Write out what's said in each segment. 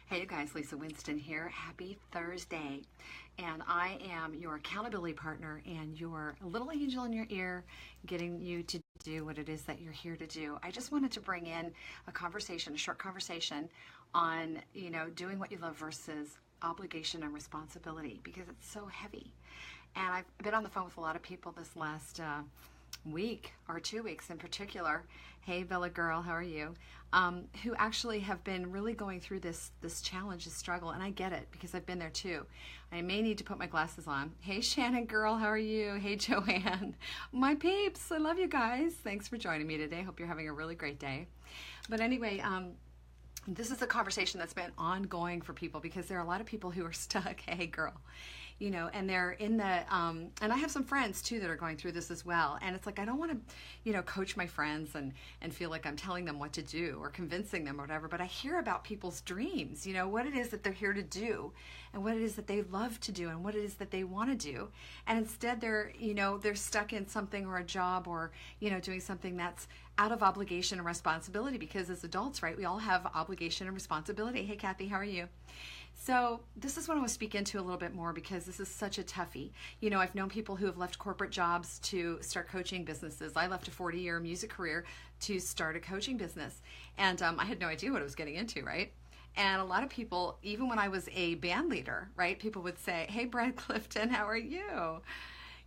Hey you guys, Lisa Winston here. Happy Thursday. And I am your accountability partner and your little angel in your ear, getting you to do what it is that you're here to do. I just wanted to bring in a conversation, a short conversation on, doing what you love versus obligation and responsibility, because it's so heavy. And I've been on the phone with a lot of people this last week, or 2 weeks in particular. Hey Bella girl, how are you? Who actually have been really going through this challenge, this struggle, and I get it because I've been there too. I may need to put my glasses on. Hey Shannon girl, how are you? Hey Joanne, my peeps, I love you guys. Thanks for joining me today. Hope you're having a really great day. But anyway, this is a conversation that's been ongoing for people because there are a lot of people who are stuck. Hey girl. And they're in the, and I have some friends too that are going through this as well. And it's like, I don't want to, coach my friends and feel like I'm telling them what to do or convincing them or whatever, but I hear about people's dreams, what it is that they're here to do and what it is that they love to do and what it is that they want to do. And instead they're stuck in something or a job or, doing something that's out of obligation and responsibility, because as adults, right, we all have obligation and responsibility. Hey Kathy, how are you? So this is what I want to speak into a little bit more, because this is such a toughie. I've known people who have left corporate jobs to start coaching businesses. I left a 40-year music career to start a coaching business. And I had no idea what I was getting into, right? And a lot of people, even when I was a band leader, right, people would say, hey, Brad Clifton, how are you?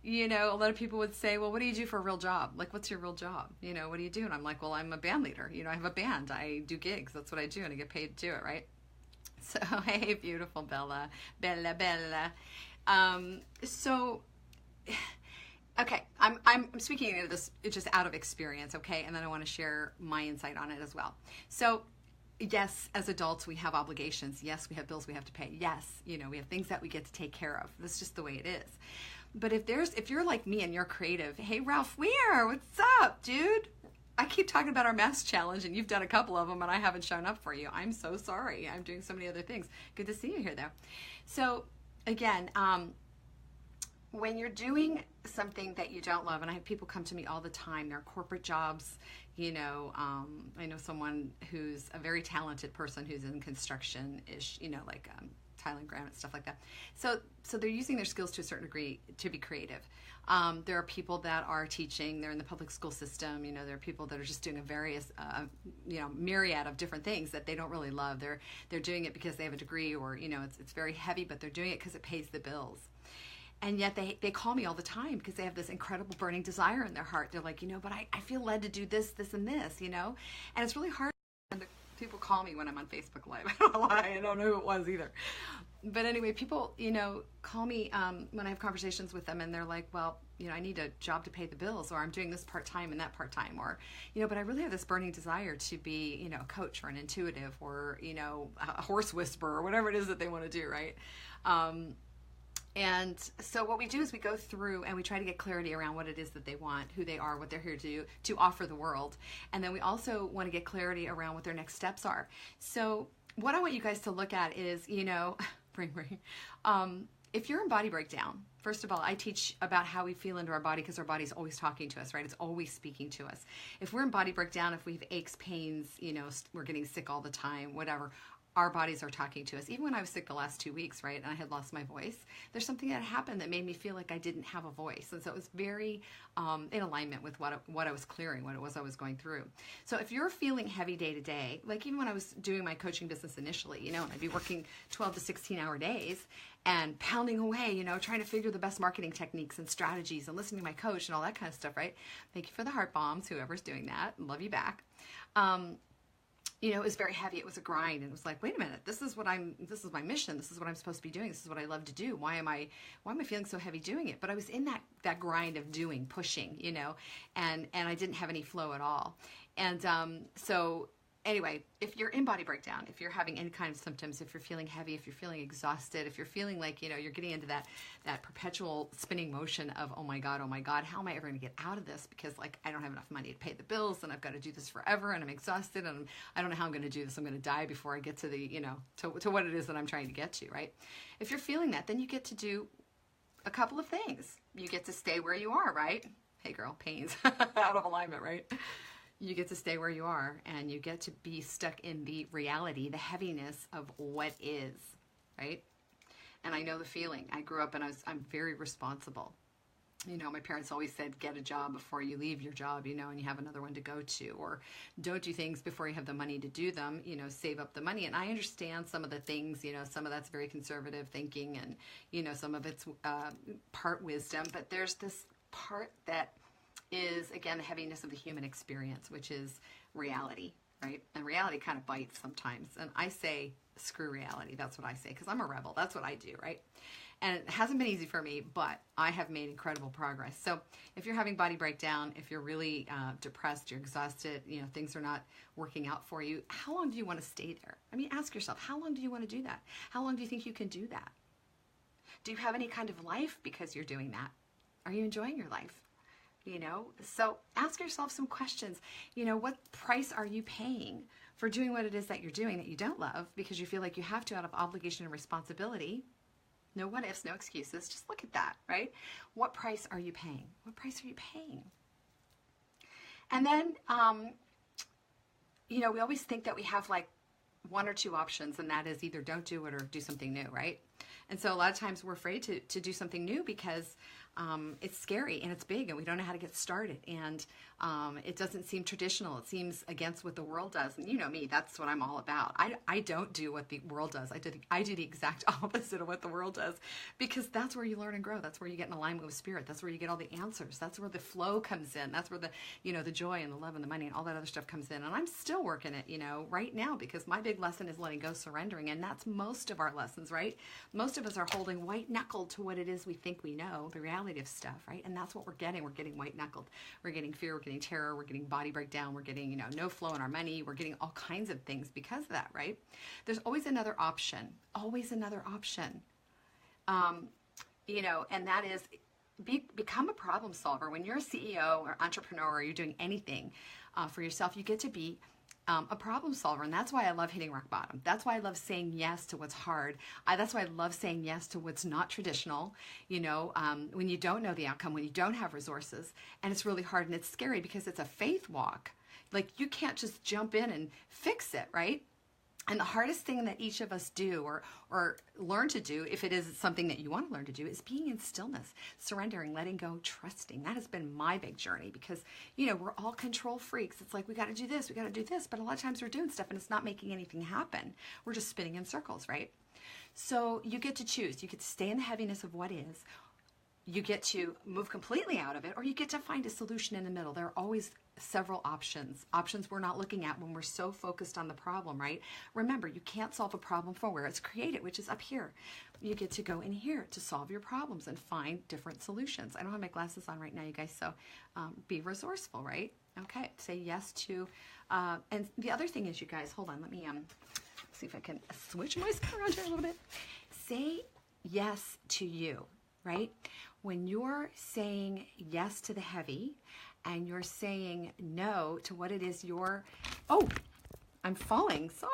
A lot of people would say, well, what do you do for a real job? Like, what's your real job? What do you do? And I'm like, well, I'm a band leader. I have a band. I do gigs. That's what I do, and I get paid to do it, right? So, hey, beautiful Bella. Bella. Okay, I'm speaking into this just out of experience, okay? And then I want to share my insight on it as well. So, yes, as adults, we have obligations. Yes, we have bills we have to pay. Yes, we have things that we get to take care of. That's just the way it is. But if you're like me and you're creative, hey, Ralph Weir, what's up, dude? I keep talking about our mask challenge, and you've done a couple of them, and I haven't shown up for you. I'm so sorry. I'm doing so many other things. Good to see you here, though. So, again, when you're doing something that you don't love, and I have people come to me all the time, they're corporate jobs, I know someone who's a very talented person who's in construction-ish, like Thailand granite, stuff like that. So they're using their skills to a certain degree to be creative. There are people that are teaching, they're in the public school system, there are people that are just doing a various, myriad of different things that they don't really love. They're doing it because they have a degree, or, it's very heavy, but they're doing it because it pays the bills. And yet they call me all the time because they have this incredible burning desire in their heart. They're like, but I feel led to do this, this, and this, and it's really hard. And people call me when I'm on Facebook Live. I don't know why. I don't know who it was either. But anyway, people, call me when I have conversations with them, and they're like, well, I need a job to pay the bills, or I'm doing this part-time and that part-time, or, but I really have this burning desire to be, a coach or an intuitive, or, a horse whisperer, or whatever it is that they want to do, right? And so what we do is we go through and we try to get clarity around what it is that they want, who they are, what they're here to offer the world. And then we also want to get clarity around what their next steps are. So what I want you guys to look at is, if you're in body breakdown, first of all, I teach about how we feel into our body, because our body's always talking to us, right? It's always speaking to us. If we're in body breakdown, if we have aches, pains, we're getting sick all the time, whatever, our bodies are talking to us. Even when I was sick the last 2 weeks, right, and I had lost my voice, there's something that happened that made me feel like I didn't have a voice. And so it was very in alignment with what I was clearing, what it was I was going through. So if you're feeling heavy day to day, like even when I was doing my coaching business initially, and I'd be working 12 to 16-hour days and pounding away, trying to figure the best marketing techniques and strategies and listening to my coach and all that kind of stuff, right? Thank you for the heart bombs, whoever's doing that. Love you back. It was very heavy. It was a grind. And it was like, wait a minute, this is my mission. This is what I'm supposed to be doing. This is what I love to do. Why am I feeling so heavy doing it? But I was in that grind of doing, pushing, and I didn't have any flow at all. And so anyway, if you're in body breakdown, if you're having any kind of symptoms, if you're feeling heavy, if you're feeling exhausted, if you're feeling like, you're getting into that perpetual spinning motion of, oh my God, how am I ever going to get out of this? Because like, I don't have enough money to pay the bills, and I've got to do this forever, and I'm exhausted, and I don't know how I'm going to do this. I'm going to die before I get to the, to what it is that I'm trying to get to, right? If you're feeling that, then you get to do a couple of things. You get to stay where you are, right? Hey girl, pains, out of alignment, right? you get to stay where you are, and you get to be stuck in the reality, the heaviness of what is, right? And I know the feeling. I grew up and I'm very responsible. You know, my parents always said, get a job before you leave your job, you know, and you have another one to go to, or don't do things before you have the money to do them, you know, save up the money. And I understand some of the things, you know, some of that's very conservative thinking, and, you know, some of it's part wisdom, but there's this part that is, again, the heaviness of the human experience, which is reality, right? And reality kind of bites sometimes. And I say, screw reality. That's what I say, because I'm a rebel. That's what I do, right? And it hasn't been easy for me, but I have made incredible progress. So if you're having body breakdown, if you're really depressed, you're exhausted, you know, things are not working out for you, how long do you want to stay there? I mean, ask yourself, how long do you want to do that? How long do you think you can do that? Do you have any kind of life because you're doing that? Are you enjoying your life? You know, so ask yourself some questions. You know, what price are you paying for doing what it is that you're doing that you don't love because you feel like you have to out of obligation and responsibility? No what ifs, no excuses. Just look at that, right? What price are you paying? What price are you paying? And then, you know, we always think that we have like one or two options, and that is either don't do it or do something new, right? And so a lot of times we're afraid to do something new because it's scary and it's big and we don't know how to get started, and it doesn't seem traditional. It seems against what the world does. And you know me, that's what I'm all about. I don't do what the world does. I do the exact opposite of what the world does, because that's where you learn and grow. That's where you get in alignment with spirit. That's where you get all the answers. That's where the flow comes in. That's where the, you know, the joy and the love and the money and all that other stuff comes in. And I'm still working it, you know, right now, because my big lesson is letting go, surrendering. And that's most of our lessons, right? Most of us are holding white-knuckled to what it is we think we know, the reality of stuff, right? And that's what we're getting. We're getting white-knuckled. We're getting fear. We're getting terror. We're getting body breakdown. We're getting, you know, no flow in our money. We're getting all kinds of things because of that, right? There's always another option. Always another option. You know, and that is become a problem solver. When you're a CEO or entrepreneur, or you're doing anything for yourself, you get to be a problem solver. And that's why I love hitting rock bottom. That's why I love saying yes to what's hard. That's why I love saying yes to what's not traditional, you know, when you don't know the outcome, when you don't have resources, and it's really hard and it's scary because it's a faith walk. Like, you can't just jump in and fix it, right? And the hardest thing that each of us do or learn to do, if it is something that you want to learn to do, is being in stillness, surrendering, letting go, trusting. That has been my big journey because, you know, we're all control freaks. It's like, we got to do this, we got to do this. But a lot of times we're doing stuff and it's not making anything happen. We're just spinning in circles, right? So you get to choose. You get to stay in the heaviness of what is. You get to move completely out of it, or you get to find a solution in the middle. There are always several options we're not looking at when we're so focused on the problem, right? Remember, you can't solve a problem from where it's created, which is up here. You get to go in here to solve your problems and find different solutions. I don't have my glasses on right now, you guys, so be resourceful, right? Okay, say yes to, and the other thing is, you guys, hold on, let me see if I can switch my screen around here a little bit. Say yes to you, right? When you're saying yes to the heavy and you're saying no to what it is you're, oh, I'm falling, sorry.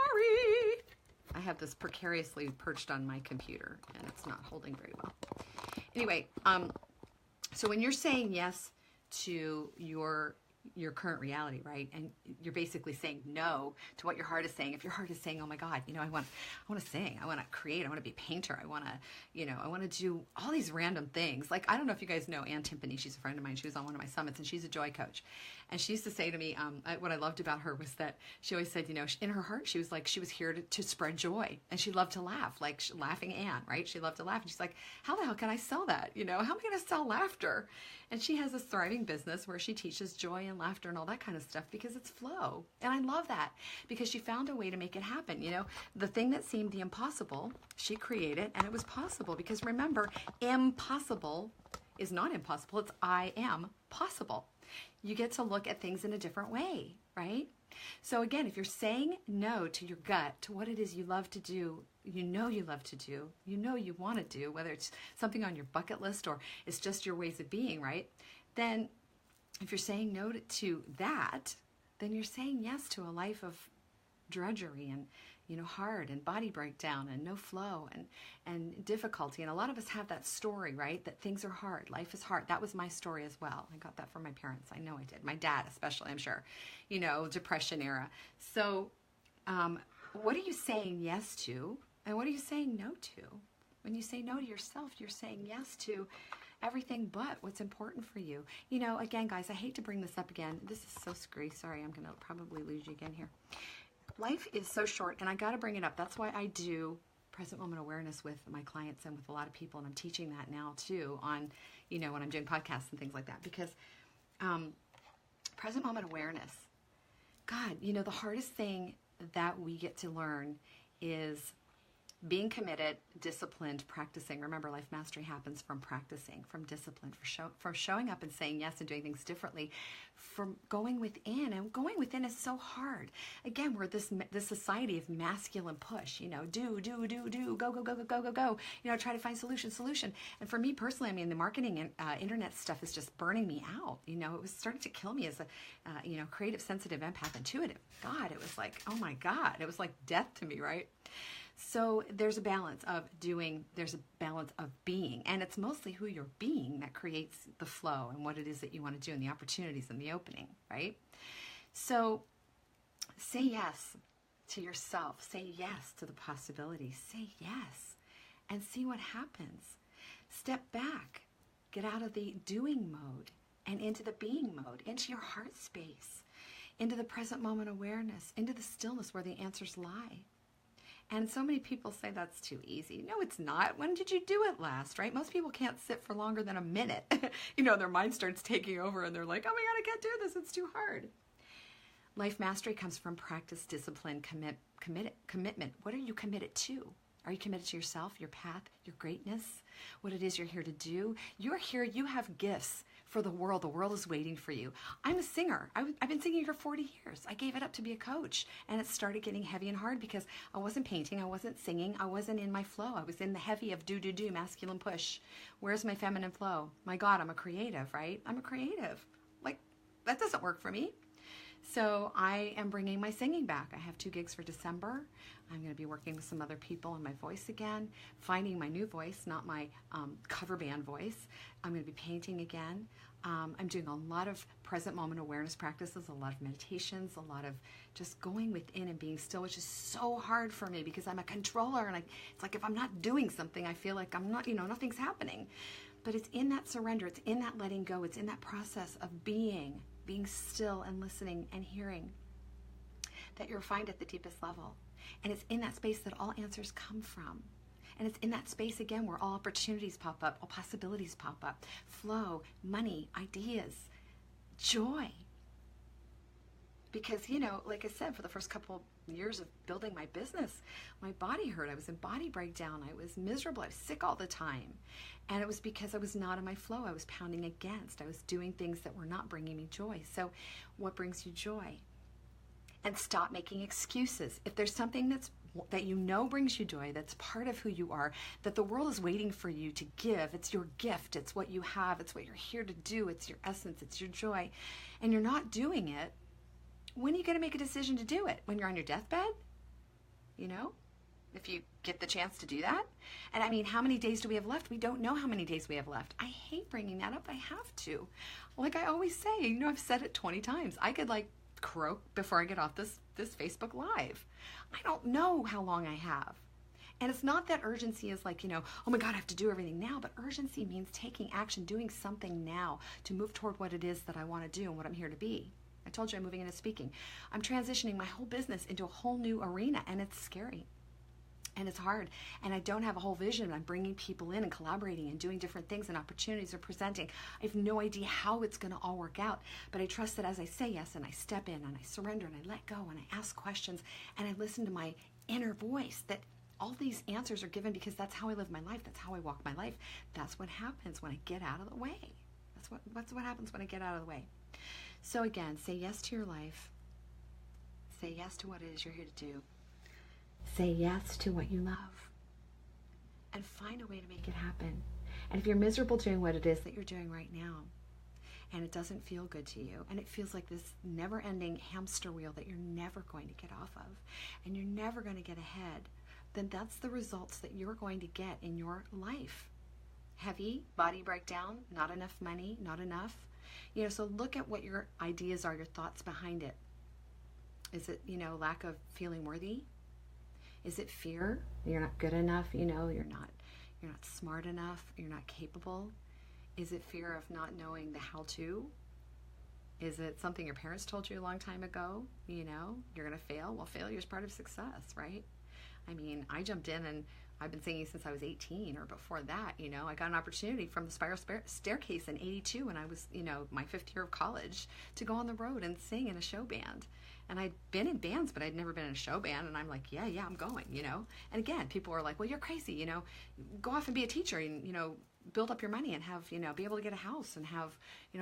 I have this precariously perched on my computer and it's not holding very well. Anyway, so when you're saying yes to your current reality, right? And you're basically saying no to what your heart is saying. If your heart is saying, oh my God, you know, I want to sing, I want to create, I want to be a painter, I want to, you know, I want to do all these random things. Like, I don't know if you guys know Ann Timpany. She's a friend of mine. She was on one of my summits and she's a joy coach. And she used to say to me, what I loved about her was that she always said, you know, in her heart, she was like, she was here to spread joy. And she loved to laugh, like laughing Ann, right? She loved to laugh. And she's like, how the hell can I sell that? You know, how am I going to sell laughter? And she has this thriving business where she teaches joy and laughter and all that kind of stuff because it's flow. And I love that because she found a way to make it happen. You know, the thing that seemed the impossible, she created, and it was possible. Because remember, impossible is not impossible. It's I am possible. You get to look at things in a different way, right? So again, if you're saying no to your gut, to what it is you love to do, you know you love to do, you know you want to do, whether it's something on your bucket list or it's just your ways of being, right? Then if you're saying no to that, then you're saying yes to a life of drudgery and, hard and body breakdown and no flow and difficulty. And a lot of us have that story, right? That things are hard. Life is hard. That was my story as well. I got that from my parents. I know I did. My dad, especially, I'm sure, Depression era. So what are you saying yes to? And what are you saying no to? When you say no to yourself, you're saying yes to everything but what's important for you. Again, guys, I hate to bring this up again. This is so screwy. Sorry, I'm going to probably lose you again here. Life is so short, and I got to bring it up. That's why I do present moment awareness with my clients and with a lot of people, and I'm teaching that now too on, when I'm doing podcasts and things like that, because present moment awareness, God, the hardest thing that we get to learn is being committed, disciplined, practicing. Remember, life mastery happens from practicing, from discipline, from showing up and saying yes and doing things differently, from going within. And going within is so hard. Again, we're this society of masculine push, do, go, try to find solution. And for me personally, the marketing and internet stuff is just burning me out. It was starting to kill me as a, creative, sensitive, empath, intuitive. God, it was like, oh my God, it was like death to me, right? So there's a balance of doing, there's a balance of being, and it's mostly who you're being that creates the flow and what it is that you want to do and the opportunities and the opening, right? So say yes to yourself. Say yes to the possibilities. Say yes and see what happens. Step back. Get out of the doing mode and into the being mode, into your heart space, into the present moment awareness, into the stillness where the answers lie. And so many people say that's too easy. No, it's not. When did you do it last, right? Most people can't sit for longer than a minute. Their mind starts taking over and they're like, oh my God, I can't do this. It's too hard. Life mastery comes from practice, discipline, commitment. What are you committed to? Are you committed to yourself, your path, your greatness, what it is you're here to do? You're here. You have gifts for the world. The world is waiting for you. I'm a singer. I've been singing for 40 years. I gave it up to be a coach, and it started getting heavy and hard because I wasn't painting. I wasn't singing. I wasn't in my flow. I was in the heavy of do, masculine push. Where's my feminine flow? My God, I'm a creative, right? I'm a creative. Like, that doesn't work for me. So I am bringing my singing back. I have 2 gigs for December. I'm going to be working with some other people on my voice again, finding my new voice, not my cover band voice. I'm going to be painting again. I'm doing a lot of present moment awareness practices, a lot of meditations, a lot of just going within and being still, which is so hard for me because I'm a controller. And it's like if I'm not doing something, I feel like I'm not, nothing's happening. But it's in that surrender. It's in that letting go. It's in that process of being still and listening and hearing that you're refined at the deepest level. And it's in that space that all answers come from. And it's in that space, again, where all opportunities pop up, all possibilities pop up, flow, money, ideas, joy. Because, like I said, for the first couple years of building my business, my body hurt. I was in body breakdown. I was miserable. I was sick all the time. And it was because I was not in my flow. I was pounding against. I was doing things that were not bringing me joy. So what brings you joy? And stop making excuses. If there's something that brings you joy, that's part of who you are, that the world is waiting for you to give, it's your gift, it's what you have, it's what you're here to do, it's your essence, it's your joy, and you're not doing it, when are you going to make a decision to do it? When you're on your deathbed? If you get the chance to do that? And how many days do we have left? We don't know how many days we have left. I hate bringing that up. I have to. Like I always say, I've said it 20 times. I could croak before I get off this Facebook Live. I don't know how long I have. And it's not that urgency is like, oh my God, I have to do everything now, but urgency means taking action, doing something now to move toward what it is that I want to do and what I'm here to be. I told you I'm moving into speaking. I'm transitioning my whole business into a whole new arena, and it's scary. And it's hard. And I don't have a whole vision. I'm bringing people in and collaborating and doing different things, and opportunities are presenting. I have no idea how it's going to all work out. But I trust that as I say yes and I step in and I surrender and I let go and I ask questions and I listen to my inner voice, that all these answers are given because that's how I live my life. That's how I walk my life. That's what happens when I get out of the way. That's what happens when I get out of the way. So again, say yes to your life. Say yes to what it is you're here to do. Say yes to what you love. And find a way to make it happen. And if you're miserable doing what it is that you're doing right now, and it doesn't feel good to you, and it feels like this never-ending hamster wheel that you're never going to get off of, and you're never going to get ahead, then that's the results that you're going to get in your life. Heavy body breakdown, not enough money, not enough. So look at what your ideas are, your thoughts behind it. Is it, lack of feeling worthy? Is it fear? You're not good enough, you're not smart enough, you're not capable? Is it fear of not knowing the how-to? Is it something your parents told you a long time ago? You're going to fail? Well, failure is part of success, right? I mean, I jumped in and I've been singing since I was 18 or before that. I got an opportunity from the Spiral Staircase in 82 when I was, my 5th year of college to go on the road and sing in a show band. And I'd been in bands, but I'd never been in a show band. And I'm like, yeah, I'm going, And again, people were like, well, you're crazy, go off and be a teacher and, build up your money and have, be able to get a house and have,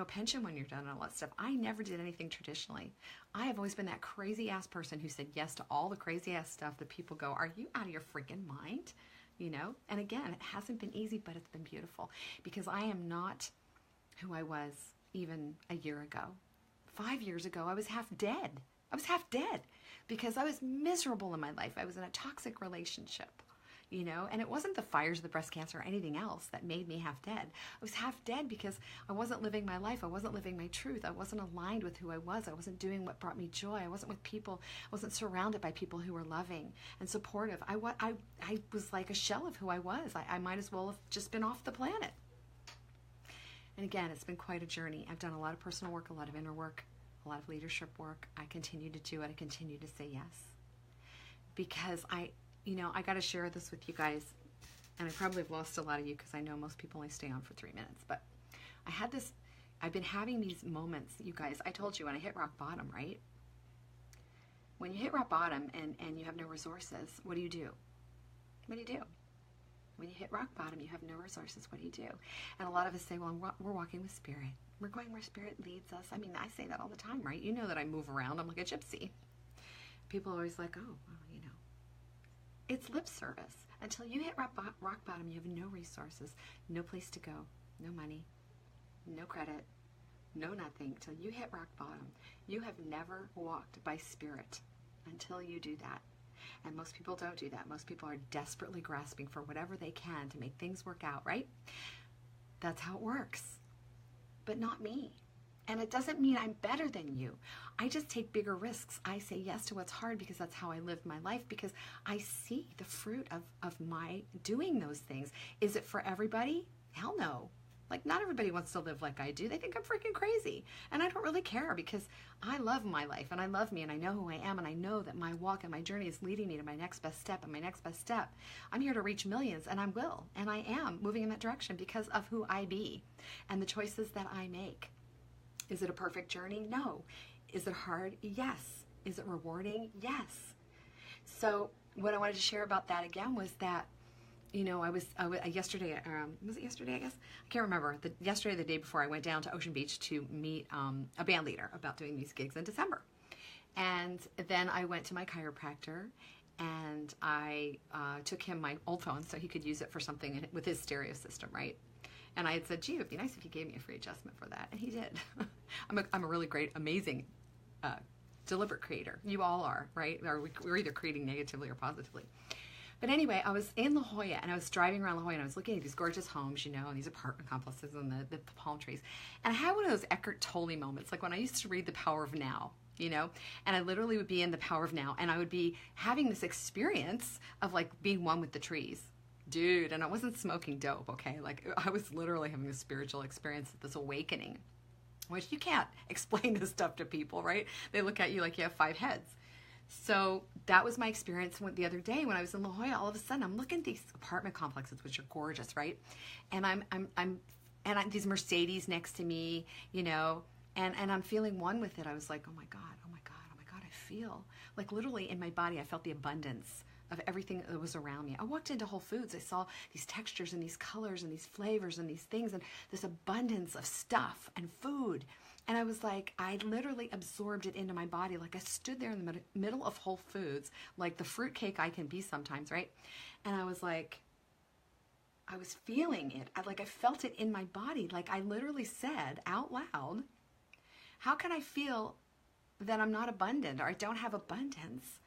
pension when you're done and all that stuff. I never did anything traditionally. I have always been that crazy ass person who said yes to all the crazy ass stuff that people go, are you out of your freaking mind? And again, it hasn't been easy, but it's been beautiful because I am not who I was even a year ago. 5 years ago, I was half dead. I was half dead because I was miserable in my life. I was in a toxic relationship, and it wasn't the fires of the breast cancer or anything else that made me half dead. I was half dead because I wasn't living my life. I wasn't living my truth. I wasn't aligned with who I was. I wasn't doing what brought me joy. I wasn't with people. I wasn't surrounded by people who were loving and supportive. I was like a shell of who I was. I might as well have just been off the planet. And again, it's been quite a journey. I've done a lot of personal work, a lot of inner work, a lot of leadership work. I continue to do it. I continue to say yes. Because I got to share this with you guys, and I probably have lost a lot of you because I know most people only stay on for 3 minutes, but I've been having these moments, you guys. I told you when I hit rock bottom, right? When you hit rock bottom and you have no resources, what do you do? What do you do? When you hit rock bottom, you have no resources, what do you do? And a lot of us say, well, we're walking with spirit. We're going where spirit leads us. I mean, I say that all the time, right? You know that I move around. I'm like a gypsy. People are always like, oh, well, it's lip service. Until you hit rock bottom, you have no resources, no place to go, no money, no credit, no nothing. Till you hit rock bottom, you have never walked by spirit until you do that. And most people don't do that. Most people are desperately grasping for whatever they can to make things work out, right? That's how it works. But not me. And it doesn't mean I'm better than you. I just take bigger risks. I say yes to what's hard because that's how I live my life, because I see the fruit of my doing those things. Is it for everybody? Hell no. Like, not everybody wants to live like I do. They think I'm freaking crazy. And I don't really care because I love my life and I love me and I know who I am and I know that my walk and my journey is leading me to my next best step and my next best step. I'm here to reach millions, and I will. And I am moving in that direction because of who I be and the choices that I make. Is it a perfect journey? No. Is it hard? Yes. Is it rewarding? Yes. So what I wanted to share about that again was that, I was yesterday, was it yesterday, I guess? I can't remember. Yesterday, the day before, I went down to Ocean Beach to meet a band leader about doing these gigs in December. And then I went to my chiropractor, and I took him my old phone so he could use it for something with his stereo system, right? And I had said, gee, it'd be nice if you gave me a free adjustment for that. And he did. I'm a really great, amazing, deliberate creator. You all are, right? We're either creating negatively or positively. But anyway, I was in La Jolla, and I was driving around La Jolla, and I was looking at these gorgeous homes, and these apartment complexes and the palm trees. And I had one of those Eckhart Tolle moments, like when I used to read The Power of Now, and I literally would be in The Power of Now, and I would be having this experience of like being one with the trees. Dude, and I wasn't smoking dope, okay? Like, I was literally having a spiritual experience, this awakening, which you can't explain this stuff to people, right? They look at you like you have 5 heads. So that was my experience the other day when I was in La Jolla. All of a sudden, I'm looking at these apartment complexes, which are gorgeous, right? And I'm these Mercedes next to me, and I'm feeling one with it. I was like, oh my God, I feel like literally in my body, I felt the abundance of everything that was around me. I walked into Whole Foods. I saw these textures and these colors and these flavors and these things and this abundance of stuff and food. And I was like, I literally absorbed it into my body. Like I stood there in the middle of Whole Foods, like the fruitcake I can be sometimes, right? And I was like, I was feeling it. I felt it in my body. Like I literally said out loud, how can I feel that I'm not abundant or I don't have abundance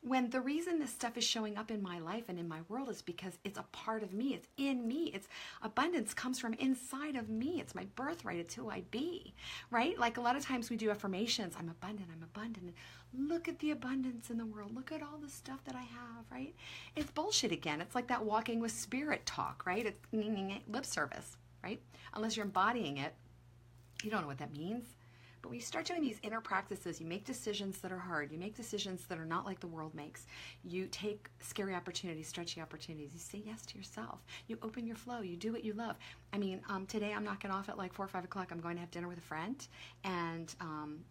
when the reason this stuff is showing up in my life and in my world is because it's a part of me. It's in me. It's abundance comes from inside of me. It's my birthright. It's who I be, right? Like a lot of times we do affirmations. I'm abundant. I'm abundant. Look at the abundance in the world. Look at all the stuff that I have, right? It's bullshit again. It's like that walking with spirit talk, right? It's lip service, right? Unless you're embodying it, you don't know what that means. But when you start doing these inner practices, you make decisions that are hard. You make decisions that are not like the world makes. You take scary opportunities, stretchy opportunities. You say yes to yourself. You open your flow. You do what you love. I mean, today I'm knocking off at like 4 or 5 o'clock. I'm going to have dinner with a friend. And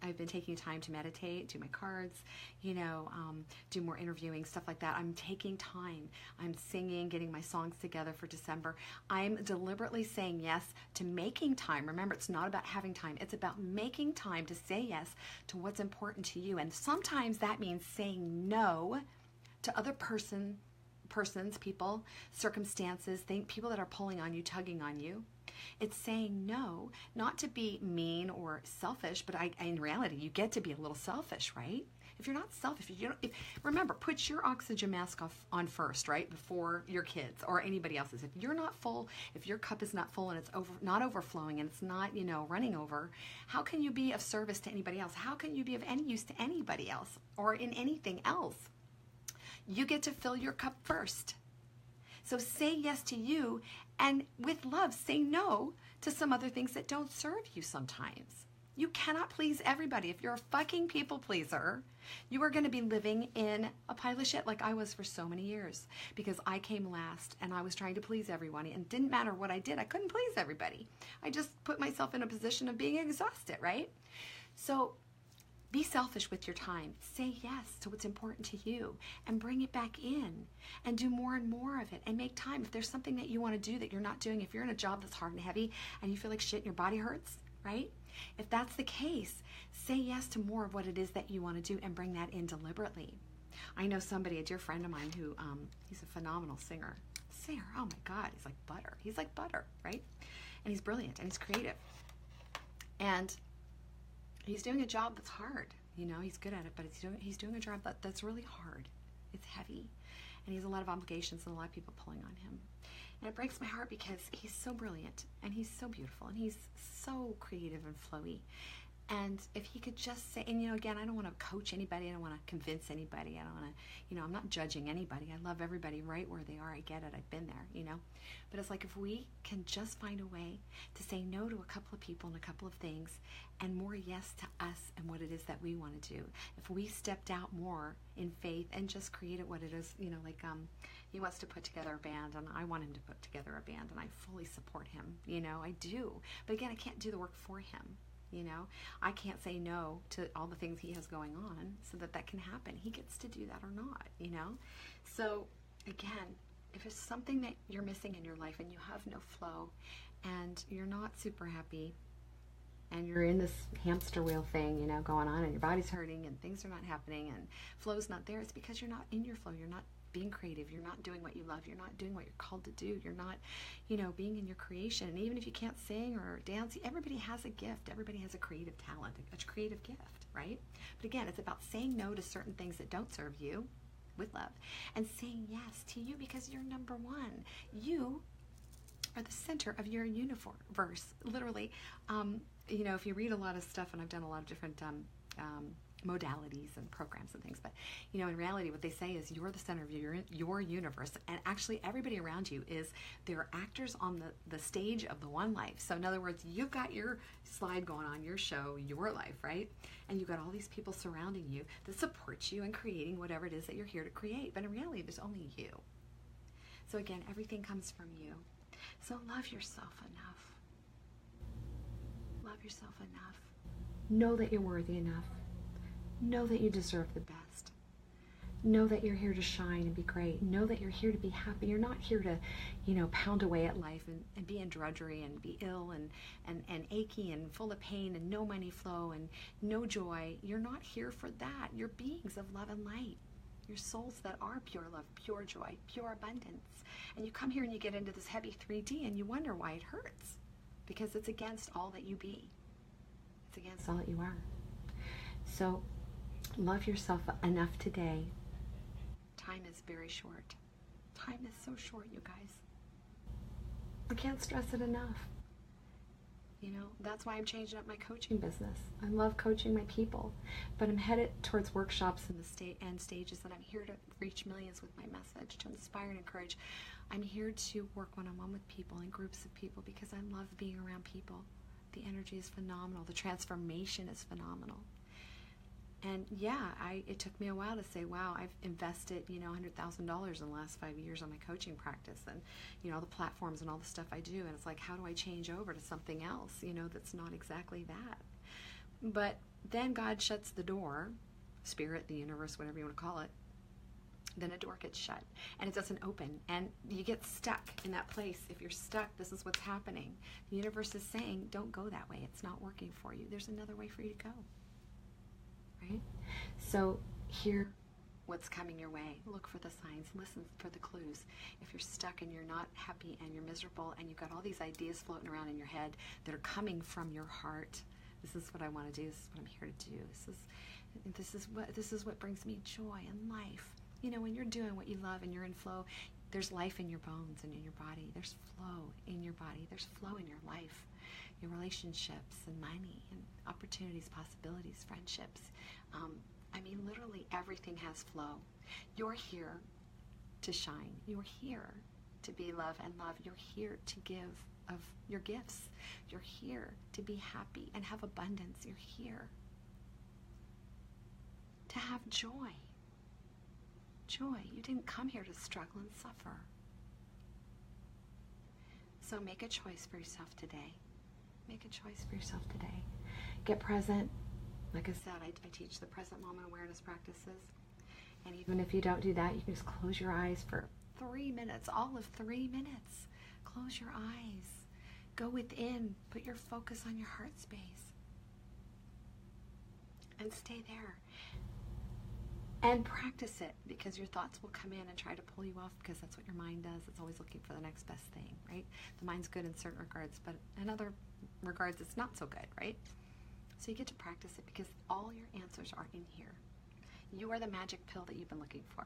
I've been taking time to meditate, do my cards, do more interviewing, stuff like that. I'm taking time. I'm singing, getting my songs together for December. I'm deliberately saying yes to making time. Remember, it's not about having time. It's about making time to say yes to what's important to you. And sometimes that means saying no to other persons, people, circumstances, people that are pulling on you, tugging on you. It's saying no, not to be mean or selfish, but in reality, you get to be a little selfish, right? If you're not selfish, remember, put your oxygen mask on first, right? Before your kids or anybody else's. If you're not full, if your cup is not full and it's not overflowing and it's not, running over, how can you be of service to anybody else? How can you be of any use to anybody else or in anything else? You get to fill your cup first. So say yes to you, and with love, say no to some other things that don't serve you sometimes. You cannot please everybody. If you're a fucking people pleaser, you are going to be living in a pile of shit like I was for so many years, because I came last and I was trying to please everyone, and it didn't matter what I did. I couldn't please everybody. I just put myself in a position of being exhausted, right? So be selfish with your time. Say yes to what's important to you and bring it back in and do more and more of it and make time. If there's something that you want to do that you're not doing, if you're in a job that's hard and heavy and you feel like shit and your body hurts, right? If that's the case, say yes to more of what it is that you want to do and bring that in deliberately. I know somebody, a dear friend of mine, who he's a phenomenal singer. Oh my God, he's like butter. He's like butter, right? And he's brilliant and he's creative. And he's doing a job that's hard. He's good at it, but he's doing a job that's really hard. It's heavy. And he has a lot of obligations and a lot of people pulling on him. And it breaks my heart because he's so brilliant and he's so beautiful and he's so creative and flowy. And if he could just say, and again, I don't want to coach anybody. I don't want to convince anybody. I don't want to, I'm not judging anybody. I love everybody right where they are. I get it. I've been there, But it's like if we can just find a way to say no to a couple of people and a couple of things and more yes to us and what it is that we want to do. If we stepped out more in faith and just created what it is, he wants to put together a band and I want him to put together a band and I fully support him, I do. But again, I can't do the work for him. I can't say no to all the things he has going on so that can happen. He gets to do that or not, So again, if it's something that you're missing in your life and you have no flow and you're not super happy and you're in this hamster wheel thing, going on and your body's hurting and things are not happening and flow's not there, it's because you're not in your flow. You're not being creative. You're not doing what you love. You're not doing what you're called to do. You're not, being in your creation. And even if you can't sing or dance, everybody has a gift. Everybody has a creative talent, a creative gift, right? But again, it's about saying no to certain things that don't serve you with love and saying yes to you because you're number one. You are the center of your universe, literally. If you read a lot of stuff, and I've done a lot of different modalities and programs and things, but in reality what they say is you're the center of your universe, and actually everybody around you they're actors on the stage of the one life. So in other words, you've got your slide going on, your show, your life, right? And you've got all these people surrounding you that support you in creating whatever it is that you're here to create, but in reality there's only you. So again, everything comes from you. So love yourself enough. Love yourself enough. Know that you're worthy enough. Know that you deserve the best. Know that you're here to shine and be great. Know that you're here to be happy. You're not here to, pound away at life and be in drudgery and be ill and achy and full of pain and no money flow and no joy. You're not here for that. You're beings of love and light. You're souls that are pure love, pure joy, pure abundance. And you come here and you get into this heavy 3D and you wonder why it hurts. Because it's against all that you be. It's against all that you are. So love yourself enough today. Time is very short. Time is so short, you guys. I can't stress it enough. You know, that's why I'm changing up my coaching business. I love coaching my people, but I'm headed towards workshops in the end stages, and I'm here to reach millions with my message, to inspire and encourage. I'm here to work one-on-one with people and groups of people because I love being around people. The energy is phenomenal. The transformation is phenomenal. And yeah, it took me a while to say, wow, I've invested, you know, $100,000 in the last 5 years on my coaching practice and, you know, all the platforms and all the stuff I do. And it's like, how do I change over to something else, you know, that's not exactly that? But then God shuts the door, spirit, the universe, whatever you want to call it. Then a door gets shut and it doesn't open and you get stuck in that place. If you're stuck, this is what's happening. The universe is saying, don't go that way. It's not working for you. There's another way for you to go. Right? So hear what's coming your way. Look for the signs. Listen for the clues. If you're stuck and you're not happy and you're miserable and you've got all these ideas floating around in your head that are coming from your heart, this is what I want to do. This is what I'm here to do. This is what brings me joy in life. You know, when you're doing what you love and you're in flow, there's life in your bones and in your body. There's flow in your body. There's flow in your life, your relationships and money and opportunities, possibilities, friendships. I mean, literally everything has flow. You're here to shine. You're here to be love and love. You're here to give of your gifts. You're here to be happy and have abundance. You're here to have joy. Joy. You didn't come here to struggle and suffer. So make a choice for yourself today. Make a choice for yourself today. Get present. Like I said, I teach the present moment awareness practices. And even if you don't do that, you can just close your eyes for 3 minutes, all of 3 minutes. Close your eyes. Go within. Put your focus on your heart space. And stay there. And practice it, because your thoughts will come in and try to pull you off, because that's what your mind does. It's always looking for the next best thing, right? The mind's good in certain regards, but in other regards, it's not so good, right? So you get to practice it because all your answers are in here. You are the magic pill that you've been looking for.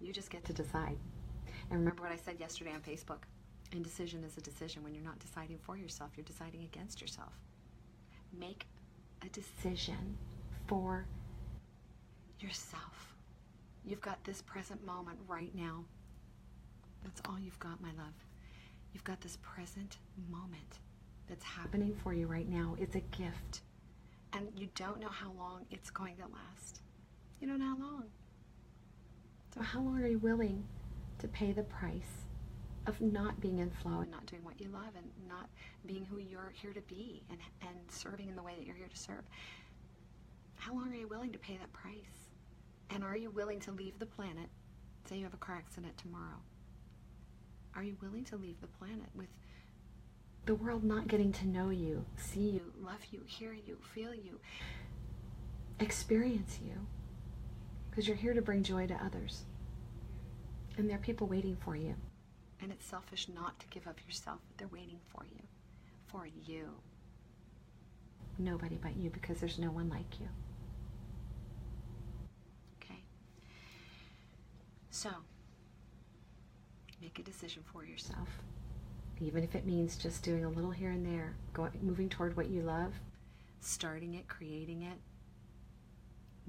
You just get to decide. And remember what I said yesterday on Facebook. Indecision is a decision. When you're not deciding for yourself, you're deciding against yourself. Make a decision for yourself. You've got this present moment right now. That's all you've got, my love. You've got this present moment that's happening for you right now. It's a gift. And you don't know how long it's going to last. You don't know how long. So how long are you willing to pay the price of not being in flow and not doing what you love and not being who you're here to be and serving in the way that you're here to serve? How long are you willing to pay that price? And are you willing to leave the planet? Say you have a car accident tomorrow. Are you willing to leave the planet with the world not getting to know you, see you, love you, hear you, feel you, experience you? Because you're here to bring joy to others. And there are people waiting for you. And it's selfish not to give of yourself. They're waiting for you. For you. Nobody but you, because there's no one like you. Okay? So, make a decision for yourself. Even if it means just doing a little here and there, moving toward what you love, starting it, creating it,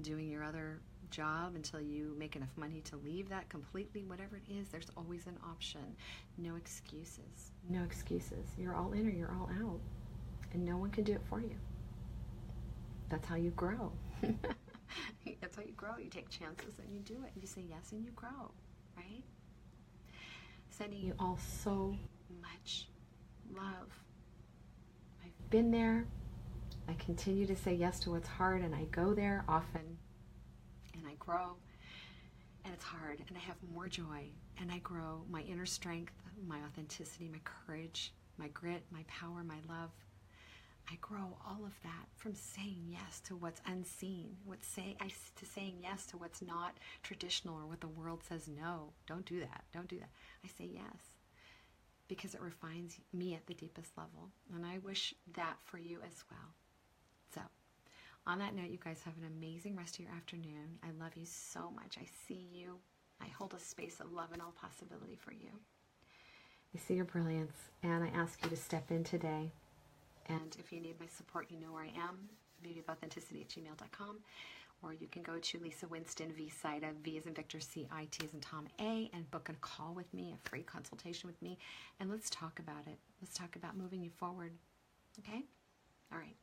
doing your other job until you make enough money to leave that completely, whatever it is, there's always an option. No excuses. No excuses. You're all in or you're all out. And no one can do it for you. That's how you grow. That's how you grow. You take chances and you do it. You say yes and you grow, right? Sending you all so much love. I've been there. I continue to say yes to what's hard, and I go there often, and I grow, and it's hard, and I have more joy, and I grow my inner strength, my authenticity, my courage, my grit, my power, my love. I grow all of that from saying yes to what's unseen, to saying yes to what's not traditional or what the world says no. Don't do that. Don't do that. I say yes because it refines me at the deepest level, and I wish that for you as well. So, on that note, you guys have an amazing rest of your afternoon. I love you so much. I see you. I hold a space of love and all possibility for you. I see your brilliance, and I ask you to step in today. And if you need my support, you know where I am, beautyofauthenticity@gmail.com, or you can go to Lisa Winston, V-Sida, V as in Victor, C-I-T as in Tom, A, and book a call with me, a free consultation with me, and let's talk about it. Let's talk about moving you forward, okay? All right.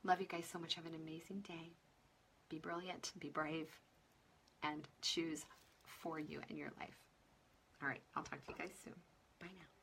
Love you guys so much. Have an amazing day. Be brilliant, be brave, and choose for you in your life. All right. I'll talk to you guys soon. Bye now.